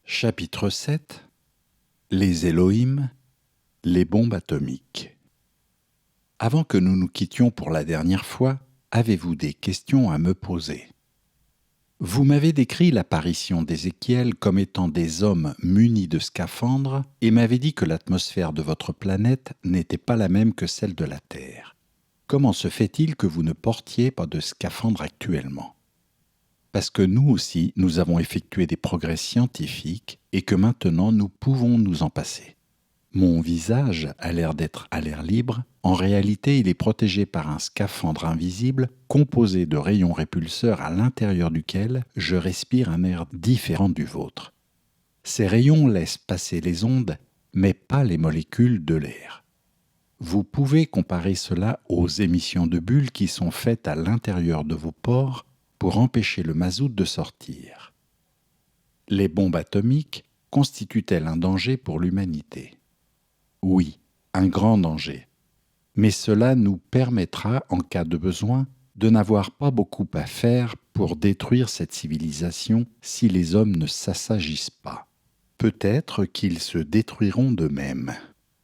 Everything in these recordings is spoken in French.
Chapitre 7 Les Elohim, les bombes atomiques. Avant que nous nous quittions pour la dernière fois, avez-vous des questions à me poser? Vous m'avez décrit l'apparition d'Ézéchiel comme étant des hommes munis de scaphandres et m'avez dit que l'atmosphère de votre planète n'était pas la même que celle de la Terre. Comment se fait-il que vous ne portiez pas de scaphandre actuellement? Parce que nous aussi, nous avons effectué des progrès scientifiques et que maintenant nous pouvons nous en passer. Mon visage a l'air d'être à l'air libre, en réalité il est protégé par un scaphandre invisible composé de rayons répulseurs à l'intérieur duquel je respire un air différent du vôtre. Ces rayons laissent passer les ondes, mais pas les molécules de l'air. Vous pouvez comparer cela aux émissions de bulles qui sont faites à l'intérieur de vos pores pour empêcher le mazout de sortir. Les bombes atomiques constituent-elles un danger pour l'humanité? Oui, un grand danger. Mais cela nous permettra, en cas de besoin, de n'avoir pas beaucoup à faire pour détruire cette civilisation si les hommes ne s'assagissent pas. Peut-être qu'ils se détruiront d'eux-mêmes.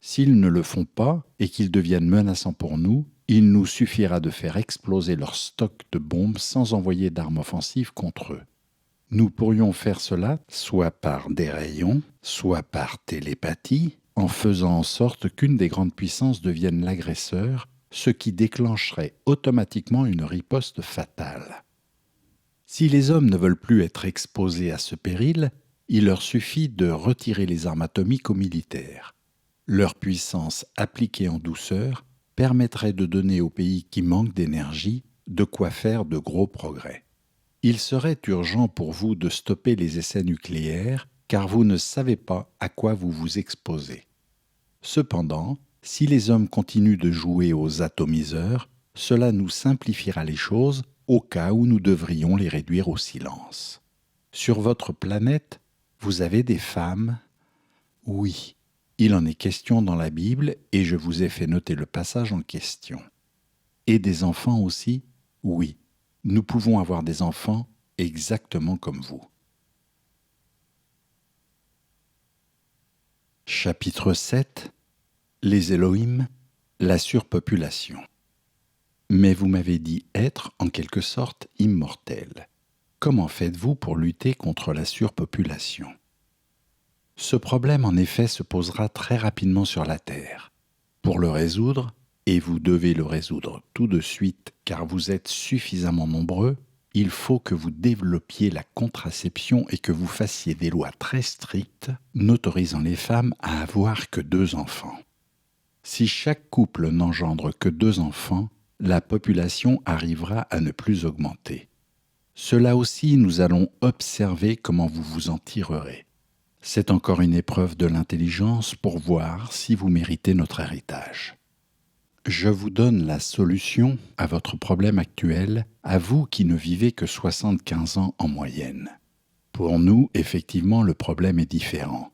S'ils ne le font pas et qu'ils deviennent menaçants pour nous, il nous suffira de faire exploser leur stock de bombes sans envoyer d'armes offensives contre eux. Nous pourrions faire cela soit par des rayons, soit par télépathie, en faisant en sorte qu'une des grandes puissances devienne l'agresseur, ce qui déclencherait automatiquement une riposte fatale. Si les hommes ne veulent plus être exposés à ce péril, il leur suffit de retirer les armes atomiques aux militaires. Leur puissance appliquée en douceur permettrait de donner aux pays qui manquent d'énergie de quoi faire de gros progrès. Il serait urgent pour vous de stopper les essais nucléaires car vous ne savez pas à quoi vous vous exposez. Cependant, si les hommes continuent de jouer aux atomiseurs, cela nous simplifiera les choses au cas où nous devrions les réduire au silence. Sur votre planète, vous avez des femmes? Oui. Il en est question dans la Bible et je vous ai fait noter le passage en question. Et des enfants aussi? Oui, nous pouvons avoir des enfants exactement comme vous. Chapitre 7 Les Elohim, la surpopulation. Mais vous m'avez dit être en quelque sorte immortel. Comment faites-vous pour lutter contre la surpopulation? Ce problème, en effet, se posera très rapidement sur la Terre. Pour le résoudre, et vous devez le résoudre tout de suite car vous êtes suffisamment nombreux, il faut que vous développiez la contraception et que vous fassiez des lois très strictes n'autorisant les femmes à avoir que 2 enfants. Si chaque couple n'engendre que 2 enfants, la population arrivera à ne plus augmenter. Cela aussi, nous allons observer comment vous vous en tirerez. C'est encore une épreuve de l'intelligence pour voir si vous méritez notre héritage. Je vous donne la solution à votre problème actuel, à vous qui ne vivez que 75 ans en moyenne. Pour nous, effectivement, le problème est différent.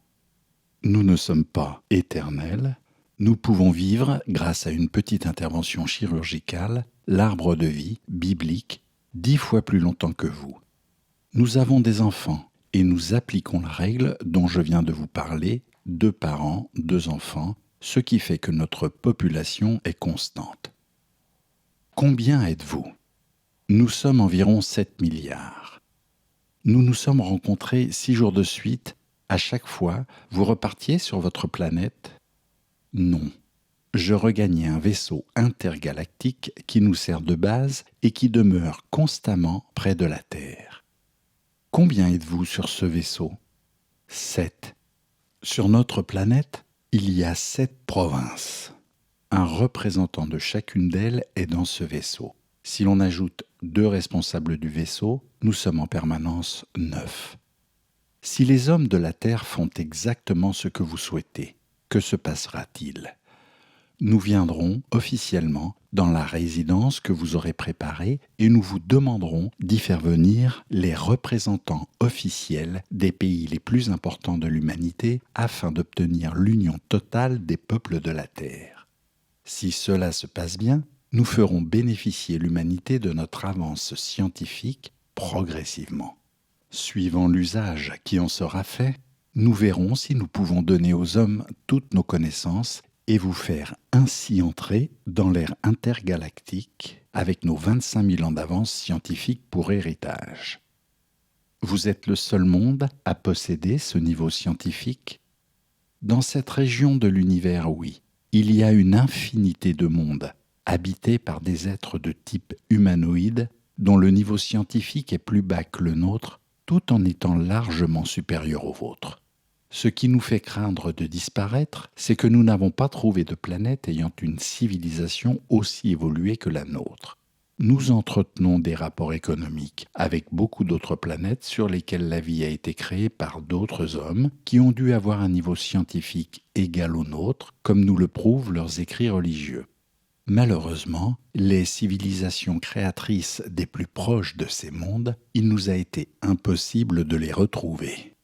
Nous ne sommes pas éternels, nous pouvons vivre, grâce à une petite intervention chirurgicale, l'arbre de vie biblique 10 fois plus longtemps que vous. Nous avons des enfants. Et nous appliquons la règle dont je viens de vous parler, 2 parents, 2 enfants, ce qui fait que notre population est constante. Combien êtes-vous? Nous sommes environ 7 milliards. Nous nous sommes rencontrés 6 jours de suite. À chaque fois, vous repartiez sur votre planète? Non. Je regagnais un vaisseau intergalactique qui nous sert de base et qui demeure constamment près de la Terre. Combien êtes-vous sur ce vaisseau? 7. Sur notre planète, il y a 7 provinces. Un représentant de chacune d'elles est dans ce vaisseau. Si l'on ajoute 2 responsables du vaisseau, nous sommes en permanence 9. Si les hommes de la Terre font exactement ce que vous souhaitez, que se passera-t-il? Nous viendrons officiellement dans la résidence que vous aurez préparée et nous vous demanderons d'y faire venir les représentants officiels des pays les plus importants de l'humanité afin d'obtenir l'union totale des peuples de la Terre. Si cela se passe bien, nous ferons bénéficier l'humanité de notre avance scientifique progressivement. Suivant l'usage qui en sera fait, Nous verrons si nous pouvons donner aux hommes toutes nos connaissances et vous faire ainsi entrer dans l'ère intergalactique avec nos 25 000 ans d'avance scientifique pour héritage. Vous êtes le seul monde à posséder ce niveau scientifique? Dans cette région de l'univers, oui, il y a une infinité de mondes habités par des êtres de type humanoïde dont le niveau scientifique est plus bas que le nôtre, tout en étant largement supérieur au vôtre. Ce qui nous fait craindre de disparaître, c'est que nous n'avons pas trouvé de planète ayant une civilisation aussi évoluée que la nôtre. Nous entretenons des rapports économiques avec beaucoup d'autres planètes sur lesquelles la vie a été créée par d'autres hommes qui ont dû avoir un niveau scientifique égal au nôtre, comme nous le prouvent leurs écrits religieux. Malheureusement, les civilisations créatrices des plus proches de ces mondes, il nous a été impossible de les retrouver.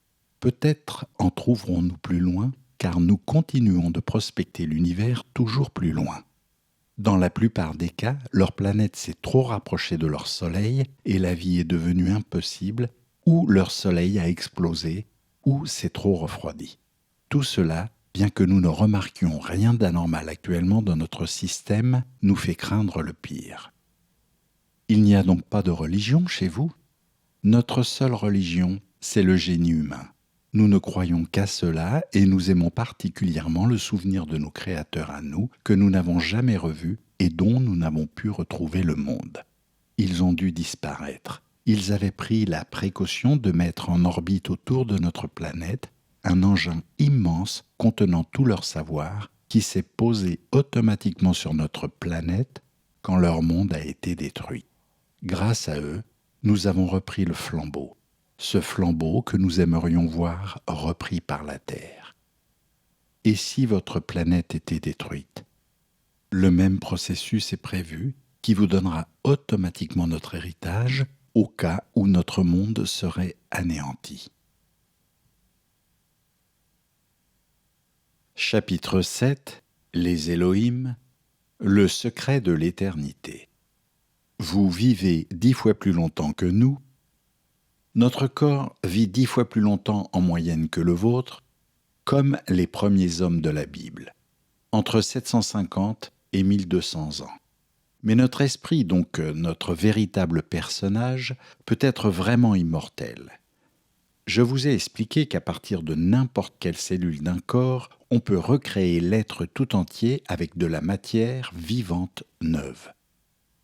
Peut-être en trouverons-nous plus loin, car nous continuons de prospecter l'univers toujours plus loin. Dans la plupart des cas, leur planète s'est trop rapprochée de leur Soleil et la vie est devenue impossible, ou leur Soleil a explosé, ou s'est trop refroidi. Tout cela, bien que nous ne remarquions rien d'anormal actuellement dans notre système, nous fait craindre le pire. Il n'y a donc pas de religion chez vous? Notre seule religion, c'est le génie humain. Nous ne croyons qu'à cela et nous aimons particulièrement le souvenir de nos créateurs à nous que nous n'avons jamais revus et dont nous n'avons pu retrouver le monde. Ils ont dû disparaître. Ils avaient pris la précaution de mettre en orbite autour de notre planète un engin immense contenant tout leur savoir qui s'est posé automatiquement sur notre planète quand leur monde a été détruit. Grâce à eux, nous avons repris le flambeau. Ce flambeau que nous aimerions voir repris par la Terre. Et si votre planète était détruite? Le même processus est prévu qui vous donnera automatiquement notre héritage au cas où notre monde serait anéanti. Chapitre 7. Les Elohim, le secret de l'éternité. Vous vivez 10 fois plus longtemps que nous. Notre corps vit 10 fois plus longtemps en moyenne que le vôtre, comme les premiers hommes de la Bible, entre 750 et 1200 ans. Mais notre esprit, donc notre véritable personnage, peut être vraiment immortel. Je vous ai expliqué qu'à partir de n'importe quelle cellule d'un corps, on peut recréer l'être tout entier avec de la matière vivante neuve.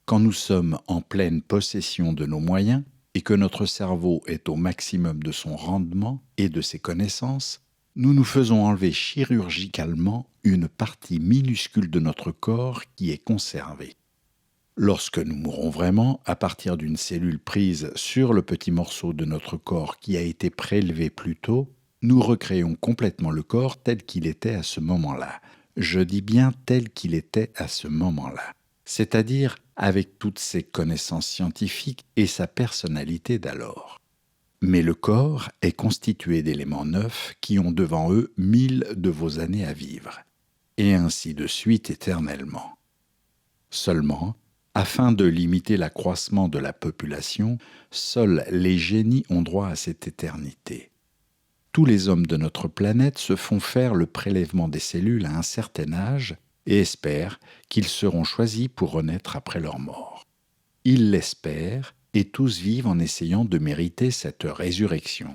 Quand nous sommes en pleine possession de nos moyens, et que notre cerveau est au maximum de son rendement et de ses connaissances, nous nous faisons enlever chirurgicalement une partie minuscule de notre corps qui est conservée. Lorsque nous mourrons vraiment, à partir d'une cellule prise sur le petit morceau de notre corps qui a été prélevé plus tôt, nous recréons complètement le corps tel qu'il était à ce moment-là. Je dis bien tel qu'il était à ce moment-là. C'est-à-dire avec toutes ses connaissances scientifiques et sa personnalité d'alors. Mais le corps est constitué d'éléments neufs qui ont devant eux 1000 de vos années à vivre, et ainsi de suite éternellement. Seulement, afin de limiter l'accroissement de la population, seuls les génies ont droit à cette éternité. Tous les hommes de notre planète se font faire le prélèvement des cellules à un certain âge et espèrent qu'ils seront choisis pour renaître après leur mort. Ils l'espèrent et tous vivent en essayant de mériter cette résurrection.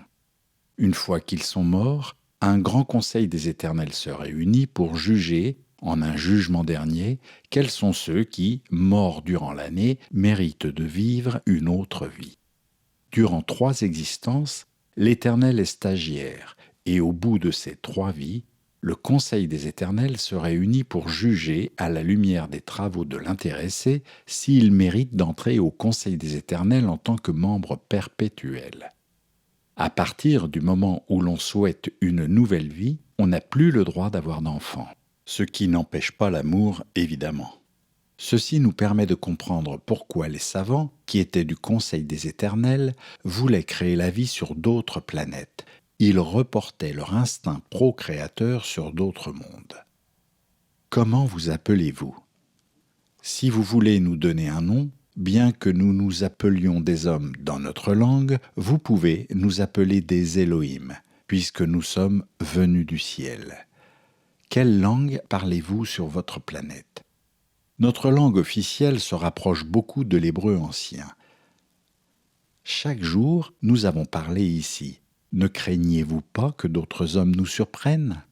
Une fois qu'ils sont morts, un grand conseil des éternels se réunit pour juger, en un jugement dernier, quels sont ceux qui, morts durant l'année, méritent de vivre une autre vie. Durant 3 existences, l'Éternel est stagiaire, et au bout de ces 3 vies, le Conseil des Éternels se réunit pour juger, à la lumière des travaux de l'intéressé, s'il mérite d'entrer au Conseil des Éternels en tant que membre perpétuel. À partir du moment où l'on souhaite une nouvelle vie, on n'a plus le droit d'avoir d'enfants, ce qui n'empêche pas l'amour, évidemment. Ceci nous permet de comprendre pourquoi les savants, qui étaient du Conseil des Éternels, voulaient créer la vie sur d'autres planètes. Ils reportaient leur instinct procréateur sur d'autres mondes. Comment vous appelez-vous? Si vous voulez nous donner un nom, bien que nous nous appelions des hommes dans notre langue, vous pouvez nous appeler des Elohim, puisque nous sommes venus du ciel. Quelle langue parlez-vous sur votre planète ? Notre langue officielle se rapproche beaucoup de l'hébreu ancien. Chaque jour, nous avons parlé ici. Ne craignez-vous pas que d'autres hommes nous surprennent ?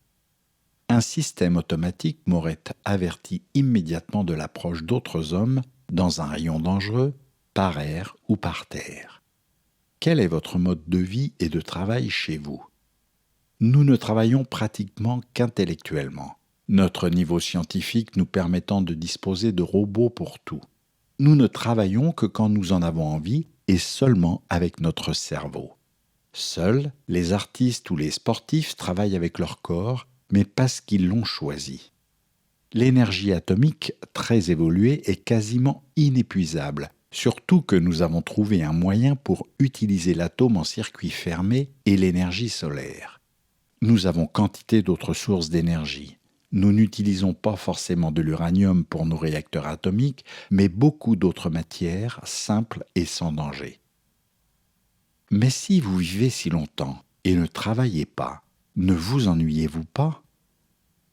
Un système automatique m'aurait averti immédiatement de l'approche d'autres hommes dans un rayon dangereux, par air ou par terre. Quel est votre mode de vie et de travail chez vous ? Nous ne travaillons pratiquement qu'intellectuellement, notre niveau scientifique nous permettant de disposer de robots pour tout. Nous ne travaillons que quand nous en avons envie et seulement avec notre cerveau. Seuls les artistes ou les sportifs travaillent avec leur corps, mais parce qu'ils l'ont choisi. L'énergie atomique, très évoluée, est quasiment inépuisable, surtout que nous avons trouvé un moyen pour utiliser l'atome en circuit fermé et l'énergie solaire. Nous avons quantité d'autres sources d'énergie. Nous n'utilisons pas forcément de l'uranium pour nos réacteurs atomiques, mais beaucoup d'autres matières simples et sans danger. Mais si vous vivez si longtemps et ne travaillez pas, ne vous ennuyez-vous pas ?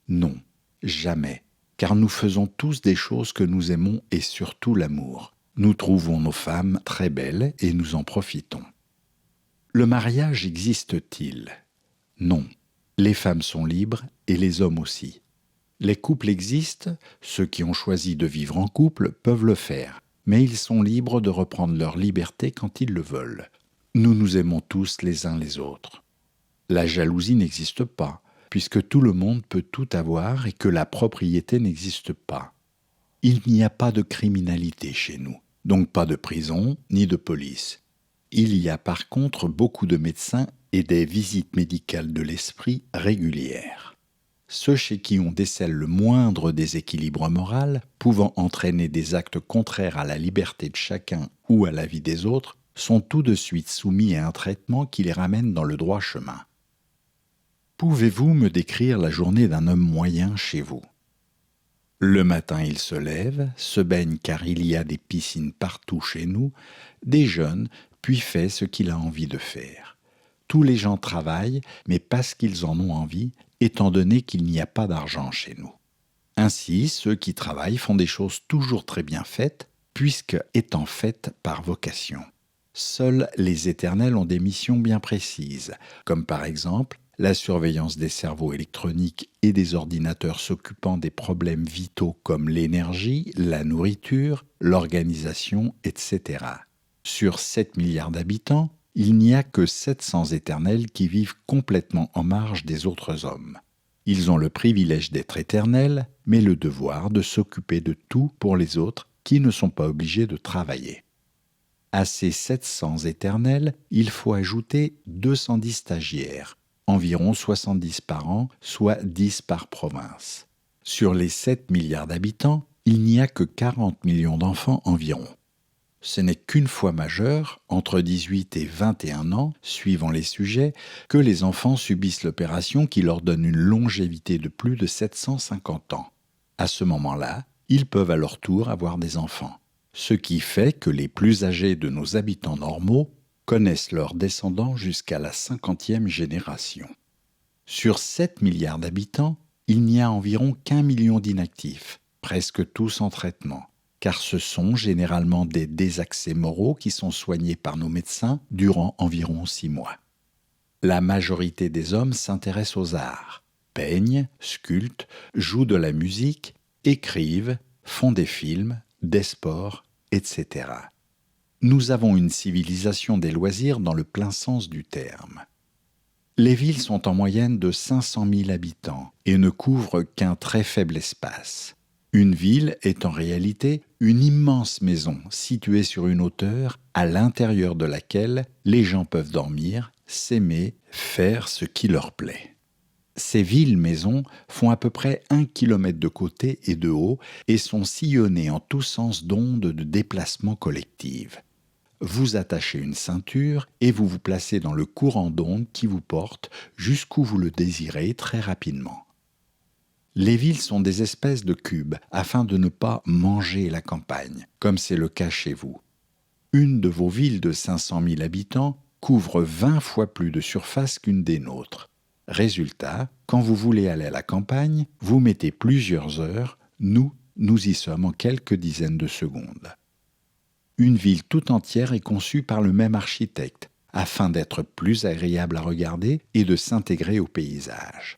Non, jamais, car nous faisons tous des choses que nous aimons et surtout l'amour. Nous trouvons nos femmes très belles et nous en profitons. Le mariage existe-t-il ? Non, les femmes sont libres et les hommes aussi. Les couples existent, ceux qui ont choisi de vivre en couple peuvent le faire, mais ils sont libres de reprendre leur liberté quand ils le veulent. Nous nous aimons tous les uns les autres. La jalousie n'existe pas, puisque tout le monde peut tout avoir et que la propriété n'existe pas. Il n'y a pas de criminalité chez nous, donc pas de prison ni de police. Il y a par contre beaucoup de médecins et des visites médicales de l'esprit régulières. Ceux chez qui on décèle le moindre déséquilibre moral, pouvant entraîner des actes contraires à la liberté de chacun ou à la vie des autres, sont tout de suite soumis à un traitement qui les ramène dans le droit chemin. Pouvez-vous me décrire la journée d'un homme moyen chez vous ? Le matin, il se lève, se baigne car il y a des piscines partout chez nous, déjeune, puis fait ce qu'il a envie de faire. Tous les gens travaillent, mais parce qu'ils en ont envie, étant donné qu'il n'y a pas d'argent chez nous. Ainsi, ceux qui travaillent font des choses toujours très bien faites, puisque étant faites par vocation. Seuls les éternels ont des missions bien précises, comme par exemple la surveillance des cerveaux électroniques et des ordinateurs s'occupant des problèmes vitaux comme l'énergie, la nourriture, l'organisation, etc. Sur 7 milliards d'habitants, il n'y a que 700 éternels qui vivent complètement en marge des autres hommes. Ils ont le privilège d'être éternels, mais le devoir de s'occuper de tout pour les autres qui ne sont pas obligés de travailler. À ces 700 éternels, il faut ajouter 210 stagiaires, environ 70 par an, soit 10 par province. Sur les 7 milliards d'habitants, il n'y a que 40 millions d'enfants environ. Ce n'est qu'une fois majeurs, entre 18 et 21 ans, suivant les sujets, que les enfants subissent l'opération qui leur donne une longévité de plus de 750 ans. À ce moment-là, ils peuvent à leur tour avoir des enfants. Ce qui fait que les plus âgés de nos habitants normaux connaissent leurs descendants jusqu'à la 50e génération. Sur 7 milliards d'habitants, il n'y a environ qu'1 million d'inactifs, presque tous en traitement, car ce sont généralement des désaccès moraux qui sont soignés par nos médecins durant environ 6 mois. La majorité des hommes s'intéressent aux arts, peignent, sculptent, jouent de la musique, écrivent, font des films, des sports, etc. Nous avons une civilisation des loisirs dans le plein sens du terme. Les villes sont en moyenne de 500 000 habitants et ne couvrent qu'un très faible espace. Une ville est en réalité une immense maison située sur une hauteur à l'intérieur de laquelle les gens peuvent dormir, s'aimer, faire ce qui leur plaît. Ces villes-maisons font à peu près 1 km de côté et de haut et sont sillonnées en tous sens d'ondes de déplacement collectives. Vous attachez une ceinture et vous vous placez dans le courant d'ondes qui vous porte jusqu'où vous le désirez très rapidement. Les villes sont des espèces de cubes afin de ne pas manger la campagne, comme c'est le cas chez vous. Une de vos villes de 500 000 habitants couvre 20 fois plus de surface qu'une des nôtres. Résultat, quand vous voulez aller à la campagne, vous mettez plusieurs heures, nous y sommes en quelques dizaines de secondes. Une ville tout entière est conçue par le même architecte, afin d'être plus agréable à regarder et de s'intégrer au paysage.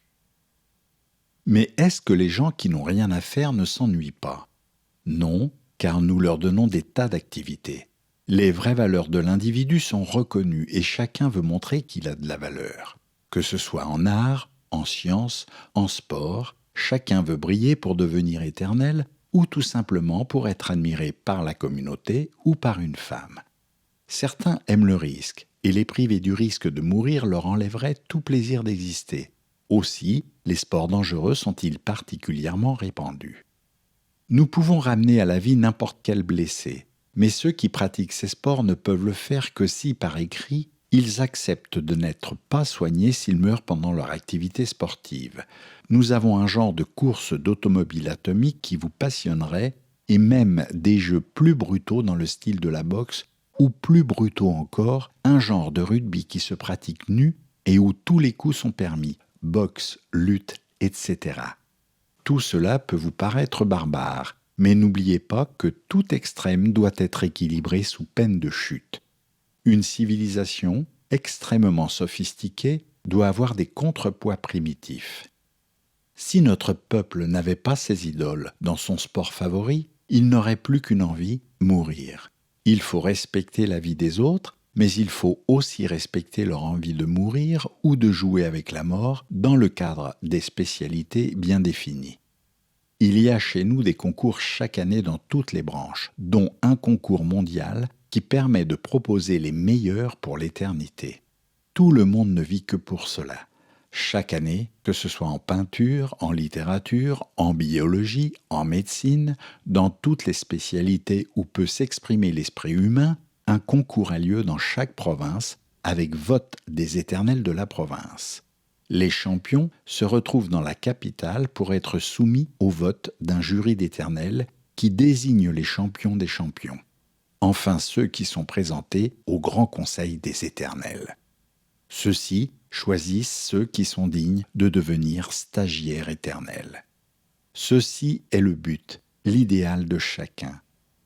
Mais est-ce que les gens qui n'ont rien à faire ne s'ennuient pas ? Non, car nous leur donnons des tas d'activités. Les vraies valeurs de l'individu sont reconnues et chacun veut montrer qu'il a de la valeur. Que ce soit en art, en sciences, en sport, chacun veut briller pour devenir éternel ou tout simplement pour être admiré par la communauté ou par une femme. Certains aiment le risque, et les priver du risque de mourir leur enlèverait tout plaisir d'exister. Aussi, les sports dangereux sont-ils particulièrement répandus. Nous pouvons ramener à la vie n'importe quel blessé, mais ceux qui pratiquent ces sports ne peuvent le faire que si, par écrit, ils acceptent de n'être pas soignés s'ils meurent pendant leur activité sportive. Nous avons un genre de course d'automobile atomique qui vous passionnerait, et même des jeux plus brutaux dans le style de la boxe, ou plus brutaux encore, un genre de rugby qui se pratique nu et où tous les coups sont permis, boxe, lutte, etc. Tout cela peut vous paraître barbare, mais n'oubliez pas que tout extrême doit être équilibré sous peine de chute. Une civilisation extrêmement sophistiquée doit avoir des contrepoids primitifs. Si notre peuple n'avait pas ses idoles dans son sport favori, il n'aurait plus qu'une envie, mourir. Il faut respecter la vie des autres, mais il faut aussi respecter leur envie de mourir ou de jouer avec la mort dans le cadre des spécialités bien définies. Il y a chez nous des concours chaque année dans toutes les branches, dont un concours mondial qui permet de proposer les meilleurs pour l'éternité. Tout le monde ne vit que pour cela. Chaque année, que ce soit en peinture, en littérature, en biologie, en médecine, dans toutes les spécialités où peut s'exprimer l'esprit humain, un concours a lieu dans chaque province avec vote des éternels de la province. Les champions se retrouvent dans la capitale pour être soumis au vote d'un jury d'éternels qui désigne les champions des champions. Enfin ceux qui sont présentés au Grand Conseil des éternels. Ceux-ci choisissent ceux qui sont dignes de devenir stagiaires éternels. Ceci est le but, l'idéal de chacun.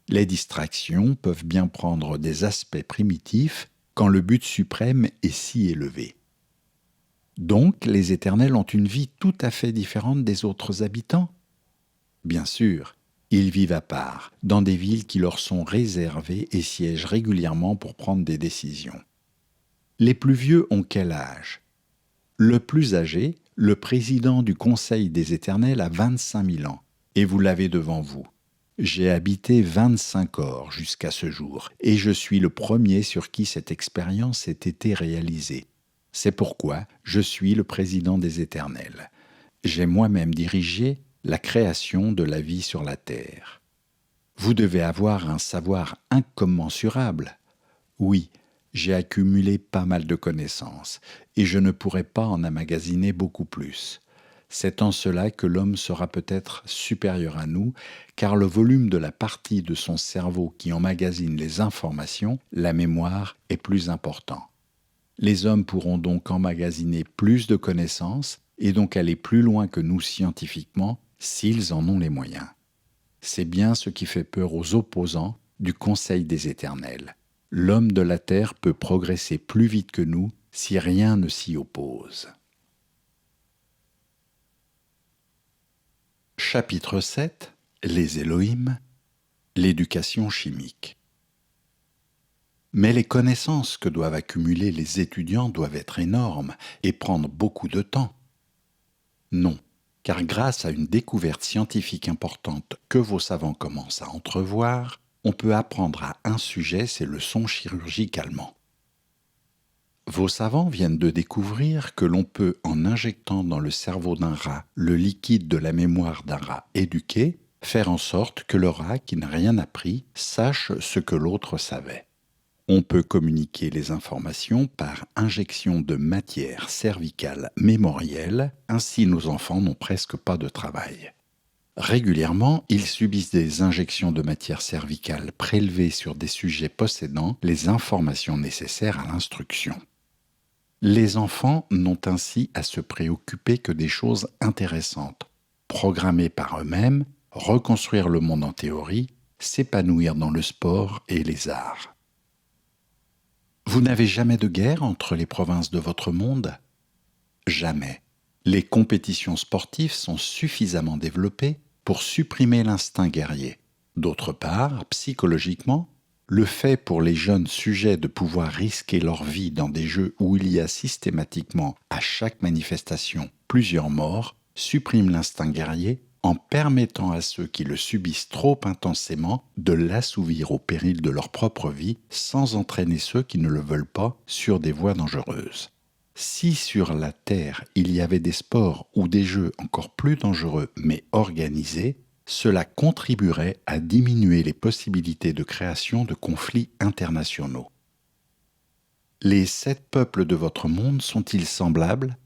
Les distractions peuvent bien prendre des aspects primitifs quand le but suprême est si élevé. Donc, les éternels ont une vie tout à fait différente des autres habitants ? Bien sûr, ils vivent à part, dans des villes qui leur sont réservées et siègent régulièrement pour prendre des décisions. Les plus vieux ont quel âge ? Le plus âgé, le président du Conseil des Éternels, a 25 000 ans, et vous l'avez devant vous. J'ai habité 25 ors jusqu'à ce jour, et je suis le premier sur qui cette expérience ait été réalisée. C'est pourquoi je suis le président des Éternels. J'ai moi-même dirigé la création de la vie sur la terre. Vous devez avoir un savoir incommensurable. Oui, j'ai accumulé pas mal de connaissances, et je ne pourrais pas en emmagasiner beaucoup plus. C'est en cela que l'homme sera peut-être supérieur à nous, car le volume de la partie de son cerveau qui emmagasine les informations, la mémoire, est plus important. Les hommes pourront donc emmagasiner plus de connaissances et donc aller plus loin que nous scientifiquement s'ils en ont les moyens. C'est bien ce qui fait peur aux opposants du Conseil des Éternels. L'homme de la terre peut progresser plus vite que nous si rien ne s'y oppose. Chapitre 7 – Les Elohim, l'éducation chimique. Mais les connaissances que doivent accumuler les étudiants doivent être énormes et prendre beaucoup de temps. Non, car grâce à une découverte scientifique importante que vos savants commencent à entrevoir, on peut apprendre à un sujet ces leçons chirurgicalement. Vos savants viennent de découvrir que l'on peut, en injectant dans le cerveau d'un rat le liquide de la mémoire d'un rat éduqué, faire en sorte que le rat qui n'a rien appris sache ce que l'autre savait. On peut communiquer les informations par injection de matière cervicale mémorielle, ainsi nos enfants n'ont presque pas de travail. Régulièrement, ils subissent des injections de matière cervicale prélevées sur des sujets possédant les informations nécessaires à l'instruction. Les enfants n'ont ainsi à se préoccuper que des choses intéressantes, programmer par eux-mêmes, reconstruire le monde en théorie, s'épanouir dans le sport et les arts. Vous n'avez jamais de guerre entre les provinces de votre monde ? Jamais. Les compétitions sportives sont suffisamment développées pour supprimer l'instinct guerrier. D'autre part, psychologiquement, le fait pour les jeunes sujets de pouvoir risquer leur vie dans des jeux où il y a systématiquement, à chaque manifestation, plusieurs morts, supprime l'instinct guerrier en permettant à ceux qui le subissent trop intensément de l'assouvir au péril de leur propre vie sans entraîner ceux qui ne le veulent pas sur des voies dangereuses. Si sur la Terre il y avait des sports ou des jeux encore plus dangereux mais organisés, cela contribuerait à diminuer les possibilités de création de conflits internationaux. Les 7 peuples de votre monde sont-ils semblables ?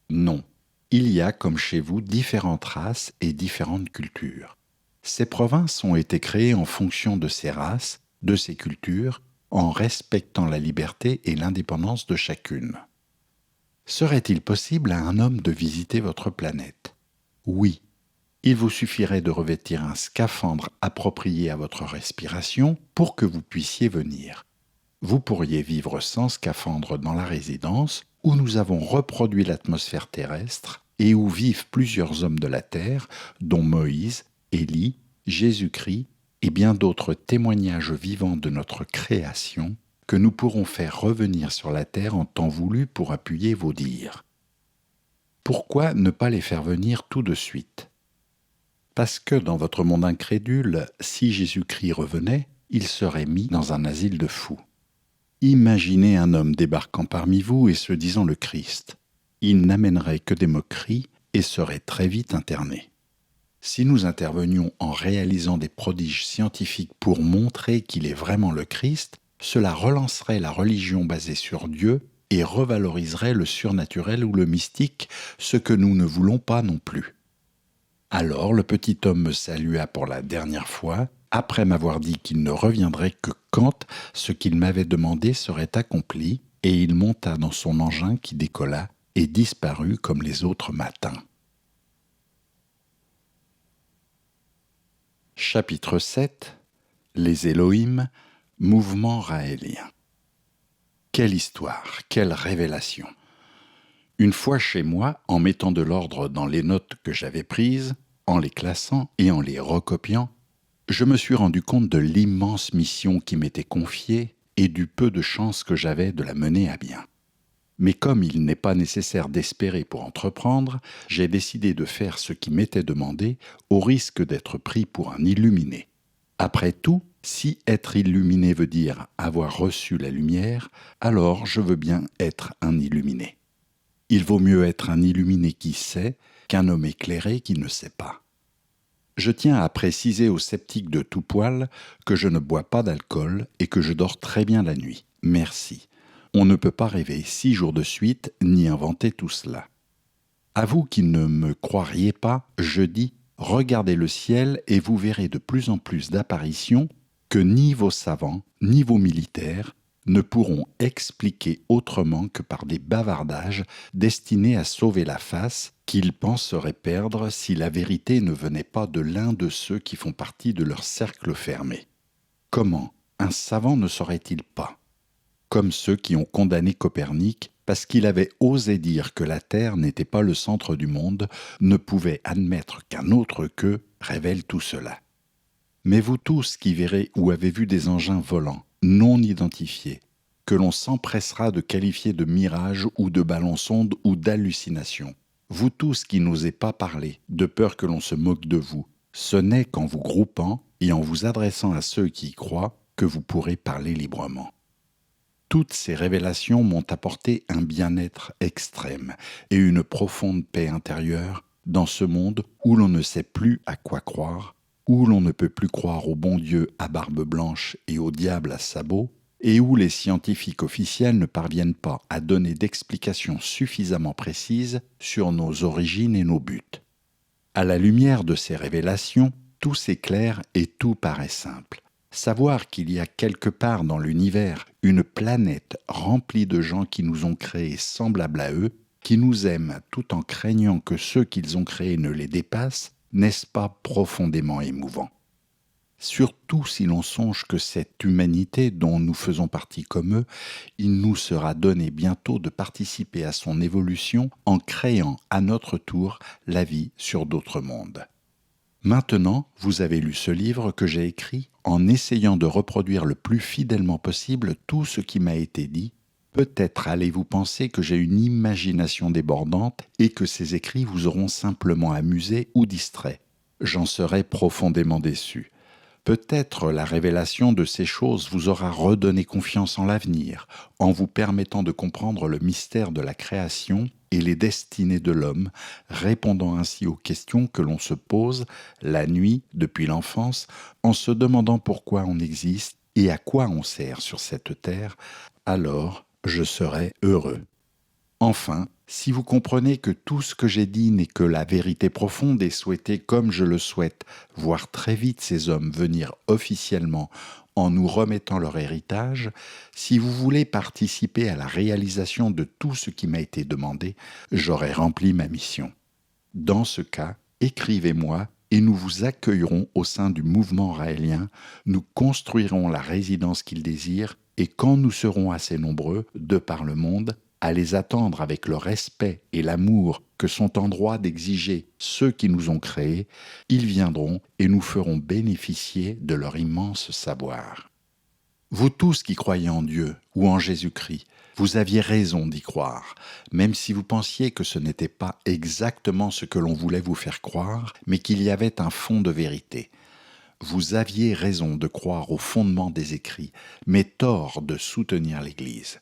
Non. Il y a, comme chez vous, différentes races et différentes cultures. Ces provinces ont été créées en fonction de ces races, de ces cultures, en respectant la liberté et l'indépendance de chacune. Serait-il possible à un homme de visiter votre planète ? Oui. Il vous suffirait de revêtir un scaphandre approprié à votre respiration pour que vous puissiez venir. Vous pourriez vivre sans scaphandre dans la résidence où nous avons reproduit l'atmosphère terrestre et où vivent plusieurs hommes de la terre, dont Moïse, Élie, Jésus-Christ et bien d'autres témoignages vivants de notre création que nous pourrons faire revenir sur la terre en temps voulu pour appuyer vos dires. Pourquoi ne pas les faire venir tout de suite ? Parce que dans votre monde incrédule, si Jésus-Christ revenait, il serait mis dans un asile de fous. Imaginez un homme débarquant parmi vous et se disant le Christ. Il n'amènerait que des moqueries et serait très vite interné. Si nous intervenions en réalisant des prodiges scientifiques pour montrer qu'il est vraiment le Christ, cela relancerait la religion basée sur Dieu et revaloriserait le surnaturel ou le mystique, ce que nous ne voulons pas non plus. Alors le petit homme me salua pour la dernière fois, après m'avoir dit qu'il ne reviendrait que quand ce qu'il m'avait demandé serait accompli, et il monta dans son engin qui décolla et disparut comme les autres matins. Chapitre 7 Les Elohim, mouvement raélien. Quelle histoire, quelle révélation! Une fois chez moi, en mettant de l'ordre dans les notes que j'avais prises, en les classant et en les recopiant, je me suis rendu compte de l'immense mission qui m'était confiée et du peu de chance que j'avais de la mener à bien. Mais comme il n'est pas nécessaire d'espérer pour entreprendre, j'ai décidé de faire ce qui m'était demandé au risque d'être pris pour un illuminé. Après tout, si être illuminé veut dire avoir reçu la lumière, alors je veux bien être un illuminé. Il vaut mieux être un illuminé qui sait qu'un homme éclairé qui ne sait pas. Je tiens à préciser aux sceptiques de tout poil que je ne bois pas d'alcool et que je dors très bien la nuit. Merci. On ne peut pas rêver 6 jours de suite ni inventer tout cela. À vous qui ne me croiriez pas, je dis, regardez le ciel et vous verrez de plus en plus d'apparitions que ni vos savants, ni vos militaires ne pourront expliquer autrement que par des bavardages destinés à sauver la face qu'ils penseraient perdre si la vérité ne venait pas de l'un de ceux qui font partie de leur cercle fermé. Comment un savant ne saurait-il pas ? Comme ceux qui ont condamné Copernic parce qu'il avait osé dire que la Terre n'était pas le centre du monde, ne pouvait admettre qu'un autre qu'eux révèle tout cela. Mais vous tous qui verrez ou avez vu des engins volants, non identifiés, que l'on s'empressera de qualifier de mirage ou de ballon-sonde ou d'hallucination, vous tous qui n'osez pas parler, de peur que l'on se moque de vous, ce n'est qu'en vous groupant et en vous adressant à ceux qui y croient que vous pourrez parler librement. Toutes ces révélations m'ont apporté un bien-être extrême et une profonde paix intérieure dans ce monde où l'on ne sait plus à quoi croire, où l'on ne peut plus croire au bon Dieu à barbe blanche et au diable à sabots, et où les scientifiques officiels ne parviennent pas à donner d'explications suffisamment précises sur nos origines et nos buts. À la lumière de ces révélations, tout s'éclaire et tout paraît simple. Savoir qu'il y a quelque part dans l'univers une planète remplie de gens qui nous ont créés semblables à eux, qui nous aiment tout en craignant que ceux qu'ils ont créés ne les dépassent, n'est-ce pas profondément émouvant ? Surtout si l'on songe que cette humanité dont nous faisons partie comme eux, il nous sera donné bientôt de participer à son évolution en créant à notre tour la vie sur d'autres mondes. Maintenant, vous avez lu ce livre que j'ai écrit en essayant de reproduire le plus fidèlement possible tout ce qui m'a été dit. Peut-être allez-vous penser que j'ai une imagination débordante et que ces écrits vous auront simplement amusé ou distrait. J'en serais profondément déçu. Peut-être la révélation de ces choses vous aura redonné confiance en l'avenir, en vous permettant de comprendre le mystère de la création et les destinées de l'homme, répondant ainsi aux questions que l'on se pose la nuit depuis l'enfance, en se demandant pourquoi on existe et à quoi on sert sur cette terre, alors je serai heureux. Enfin, si vous comprenez que tout ce que j'ai dit n'est que la vérité profonde et souhaitez, comme je le souhaite, voir très vite ces hommes venir officiellement en nous remettant leur héritage, si vous voulez participer à la réalisation de tout ce qui m'a été demandé, j'aurai rempli ma mission. Dans ce cas, écrivez-moi et nous vous accueillerons au sein du mouvement raélien, nous construirons la résidence qu'ils désirent et quand nous serons assez nombreux, de par le monde, à les attendre avec le respect et l'amour que sont en droit d'exiger ceux qui nous ont créés, ils viendront et nous feront bénéficier de leur immense savoir. Vous tous qui croyez en Dieu ou en Jésus-Christ, vous aviez raison d'y croire, même si vous pensiez que ce n'était pas exactement ce que l'on voulait vous faire croire, mais qu'il y avait un fond de vérité. Vous aviez raison de croire au fondement des écrits, mais tort de soutenir l'Église.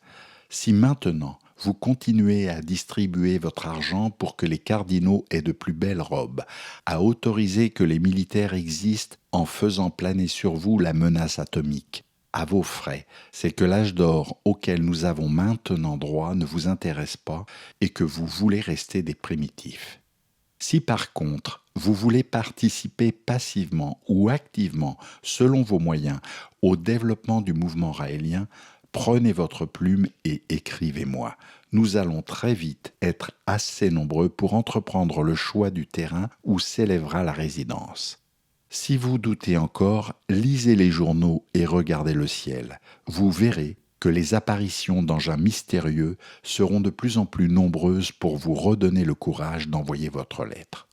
Si maintenant vous continuez à distribuer votre argent pour que les cardinaux aient de plus belles robes, à autoriser que les militaires existent en faisant planer sur vous la menace atomique, à vos frais, c'est que l'âge d'or auquel nous avons maintenant droit ne vous intéresse pas et que vous voulez rester des primitifs. Si par contre, vous voulez participer passivement ou activement, selon vos moyens, au développement du mouvement raélien, prenez votre plume et écrivez-moi. Nous allons très vite être assez nombreux pour entreprendre le choix du terrain où s'élèvera la résidence. Si vous doutez encore, lisez les journaux et regardez le ciel. Vous verrez que les apparitions d'engins mystérieux seront de plus en plus nombreuses pour vous redonner le courage d'envoyer votre lettre.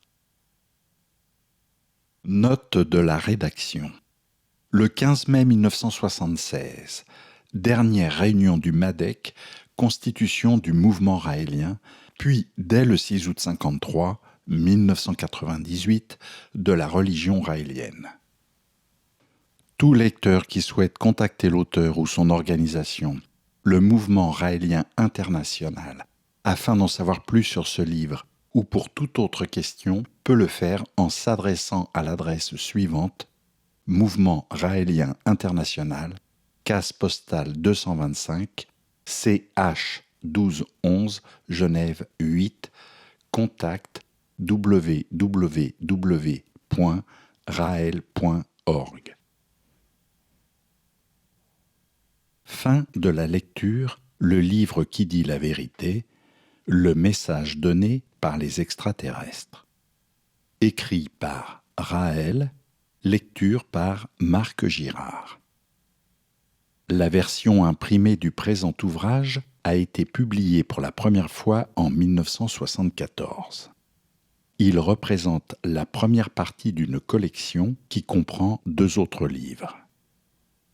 Note de la rédaction. Le 15 mai 1976, dernière réunion du MADEC, constitution du mouvement raélien, puis dès le 6 août 1953, 1998, de la religion raélienne. Tout lecteur qui souhaite contacter l'auteur ou son organisation, le mouvement raélien international, afin d'en savoir plus sur ce livre ou pour toute autre question, peut le faire en s'adressant à l'adresse suivante: Mouvement raélien international, case postale 225, CH 1211, Genève 8, contact www.rael.org. Fin de la lecture, le livre qui dit la vérité, le message donné par les extraterrestres. Écrit par Raël, lecture par Marc Girard. La version imprimée du présent ouvrage a été publiée pour la première fois en 1974. Il représente la première partie d'une collection qui comprend 2 autres livres.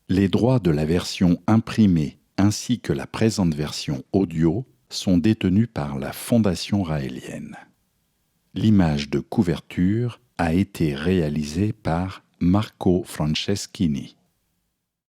Les droits de la version imprimée ainsi que la présente version audio sont détenus par la Fondation raélienne. L'image de couverture a été réalisée par Marco Franceschini.